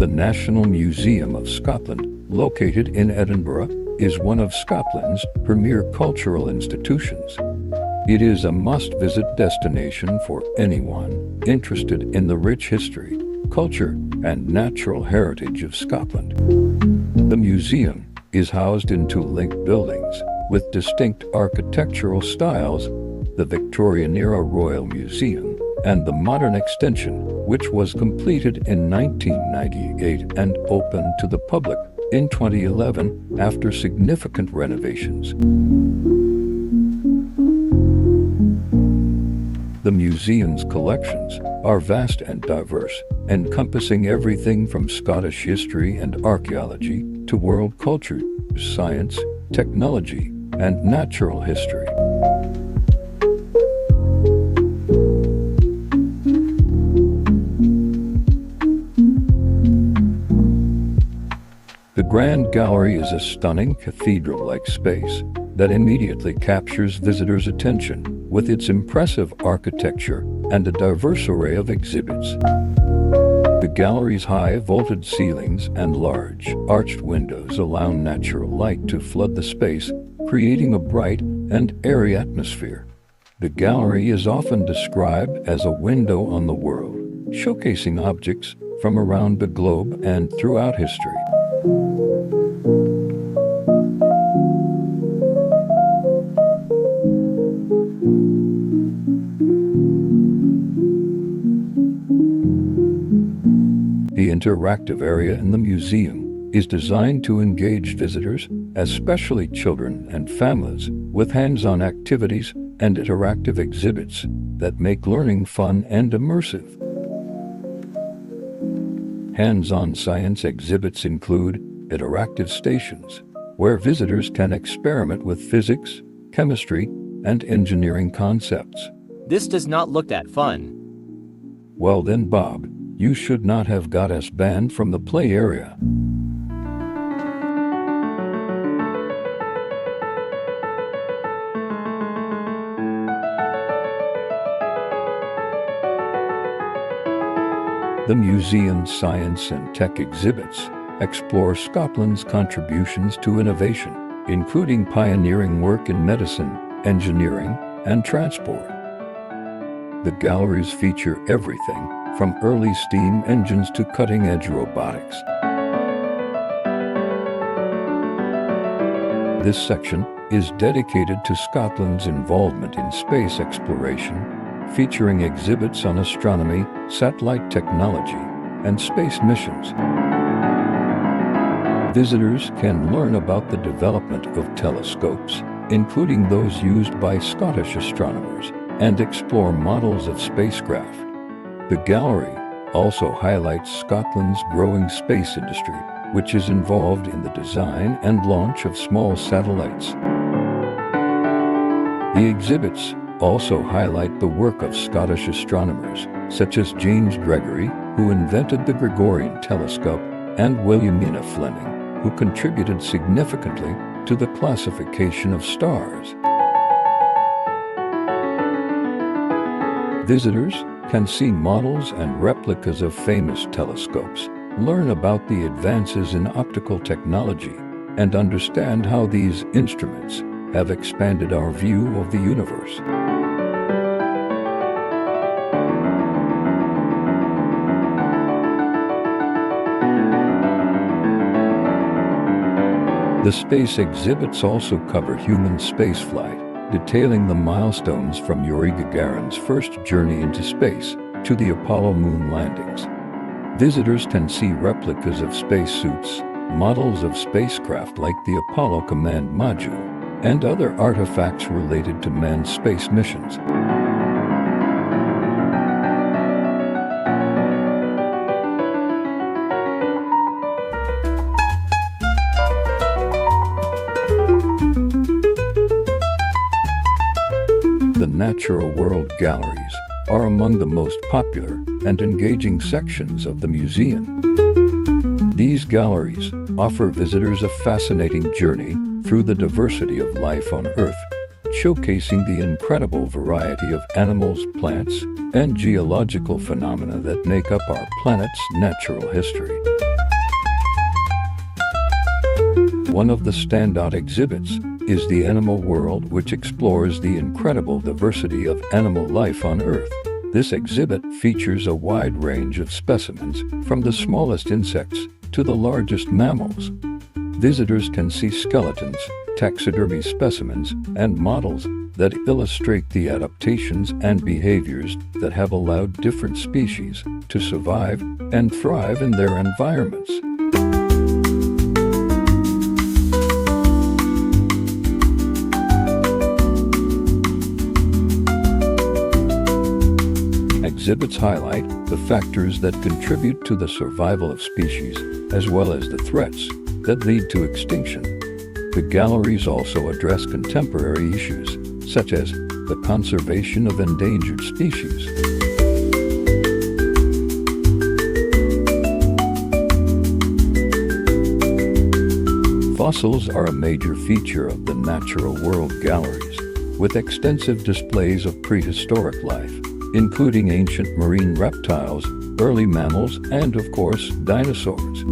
The National Museum of Scotland, located in Edinburgh, is one of Scotland's premier cultural institutions. It is a must-visit destination for anyone interested in the rich history, culture, and natural heritage of Scotland. The museum is housed in two linked buildings with distinct architectural styles: the Victorian-era Royal Museum and the modern extension, which was completed in 1998 and opened to the public in 2011 after significant renovations. The museum's collections are vast and diverse, encompassing everything from Scottish history and archaeology to world culture, science, technology, and natural history. The Grand Gallery is a stunning cathedral-like space that immediately captures visitors' attention with its impressive architecture and a diverse array of exhibits. The gallery's high-vaulted ceilings and large, arched windows allow natural light to flood the space, creating a bright and airy atmosphere. The gallery is often described as a window on the world, showcasing objects from around the globe and throughout history. The interactive area in the museum is designed to engage visitors, especially children and families, with hands-on activities and interactive exhibits that make learning fun and immersive. Hands-on science exhibits include interactive stations, where visitors can experiment with physics, chemistry, and engineering concepts. This does not look that fun. Well then, Bob, you should not have got us banned from the play area. The museum's science and tech exhibits explore Scotland's contributions to innovation, including pioneering work in medicine, engineering, and transport. The galleries feature everything from early steam engines to cutting-edge robotics. This section is dedicated to Scotland's involvement in space exploration, featuring exhibits on astronomy, satellite technology, and space missions. Visitors can learn about the development of telescopes, including those used by Scottish astronomers, and explore models of spacecraft. The gallery also highlights Scotland's growing space industry, which is involved in the design and launch of small satellites. The exhibits also highlight the work of Scottish astronomers, such as James Gregory, who invented the Gregorian telescope, and Williamina Fleming, who contributed significantly to the classification of stars. Visitors can see models and replicas of famous telescopes, learn about the advances in optical technology, and understand how these instruments have expanded our view of the universe. The space exhibits also cover human spaceflight, detailing the milestones from Yuri Gagarin's first journey into space to the Apollo moon landings. Visitors can see replicas of spacesuits, models of spacecraft like the Apollo Command Module, and other artifacts related to manned space missions. The Natural World Galleries are among the most popular and engaging sections of the museum. These galleries offer visitors a fascinating journey through the diversity of life on Earth, showcasing the incredible variety of animals, plants, and geological phenomena that make up our planet's natural history. One of the standout exhibits is the animal world, which explores the incredible diversity of animal life on Earth. This exhibit features a wide range of specimens, from the smallest insects to the largest mammals. Visitors can see skeletons, taxidermy specimens, and models that illustrate the adaptations and behaviors that have allowed different species to survive and thrive in their environments. Exhibits highlight the factors that contribute to the survival of species, as well as the threats that lead to extinction. The galleries also address contemporary issues, such as the conservation of endangered species. Fossils are a major feature of the Natural World galleries, with extensive displays of prehistoric life, including ancient marine reptiles, early mammals, and, of course, dinosaurs.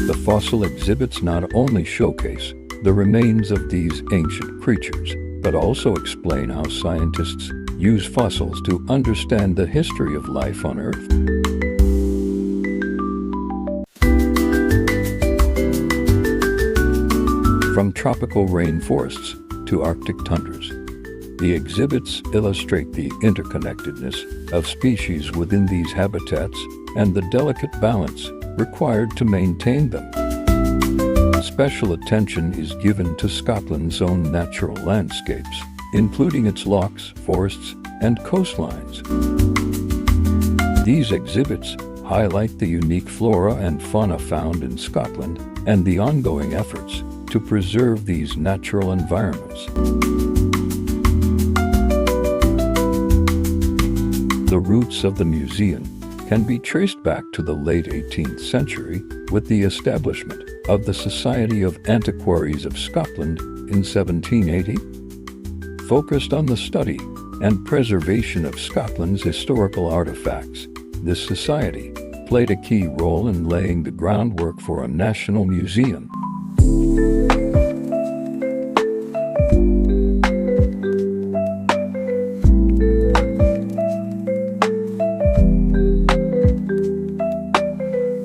The fossil exhibits not only showcase the remains of these ancient creatures, but also explain how scientists use fossils to understand the history of life on Earth. From tropical rainforests to Arctic tundras, the exhibits illustrate the interconnectedness of species within these habitats and the delicate balance required to maintain them. Special attention is given to Scotland's own natural landscapes, including its lochs, forests, and coastlines. These exhibits highlight the unique flora and fauna found in Scotland and the ongoing efforts to preserve these natural environments. The roots of the museum can be traced back to the late 18th century with the establishment of the Society of Antiquaries of Scotland in 1780. Focused on the study and preservation of Scotland's historical artifacts, this society played a key role in laying the groundwork for a national museum.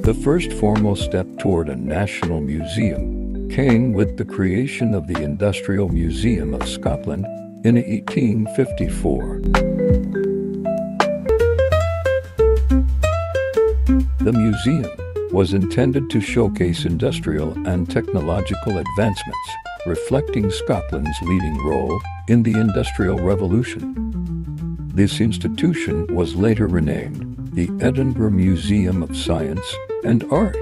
The first formal step toward a national museum came with the creation of the Industrial Museum of Scotland in 1854. The museum was intended to showcase industrial and technological advancements, reflecting Scotland's leading role in the Industrial Revolution. This institution was later renamed the Edinburgh Museum of Science and Art.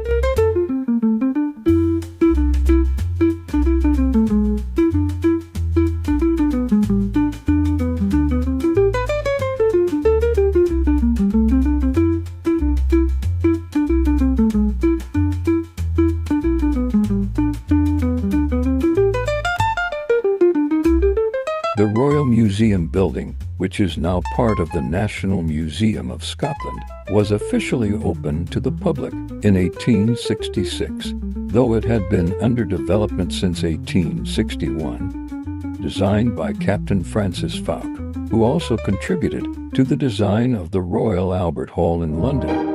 The Royal Museum building, which is now part of the National Museum of Scotland, was officially opened to the public in 1866, though it had been under development since 1861. Designed by Captain Francis Fowke, who also contributed to the design of the Royal Albert Hall in London.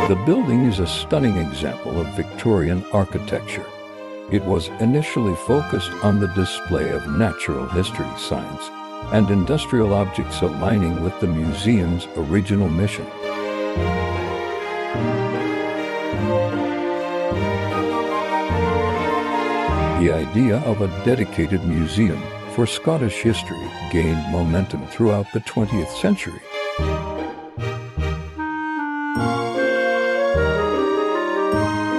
The building is a stunning example of Victorian architecture. It was initially focused on the display of natural history, science, and industrial objects, aligning with the museum's original mission. The idea of a dedicated museum for Scottish history gained momentum throughout the 20th century.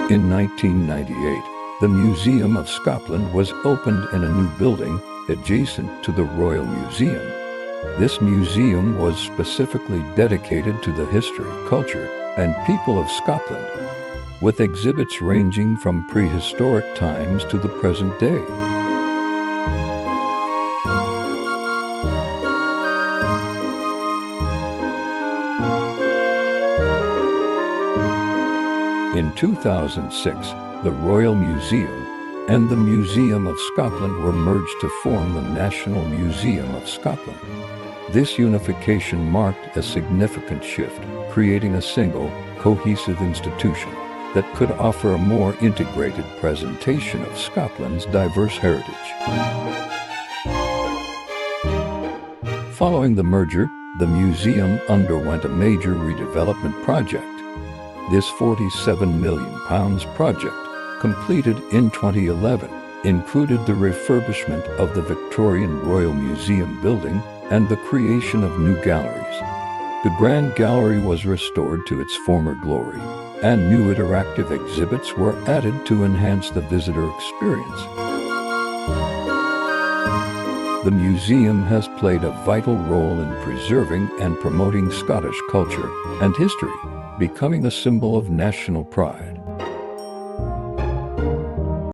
In 1998, the Museum of Scotland was opened in a new building adjacent to the Royal Museum. This museum was specifically dedicated to the history, culture, and people of Scotland. with exhibits ranging from prehistoric times to the present day. In 2006, the Royal Museum and the Museum of Scotland were merged to form the National Museum of Scotland. This unification marked a significant shift, creating a single, cohesive institution that could offer a more integrated presentation of Scotland's diverse heritage. Following the merger, the museum underwent a major redevelopment project. This £47 million project, completed in 2011, included the refurbishment of the Victorian Royal Museum building and the creation of new galleries. The Grand Gallery was restored to its former glory, and new interactive exhibits were added to enhance the visitor experience. The museum has played a vital role in preserving and promoting Scottish culture and history, becoming a symbol of national pride.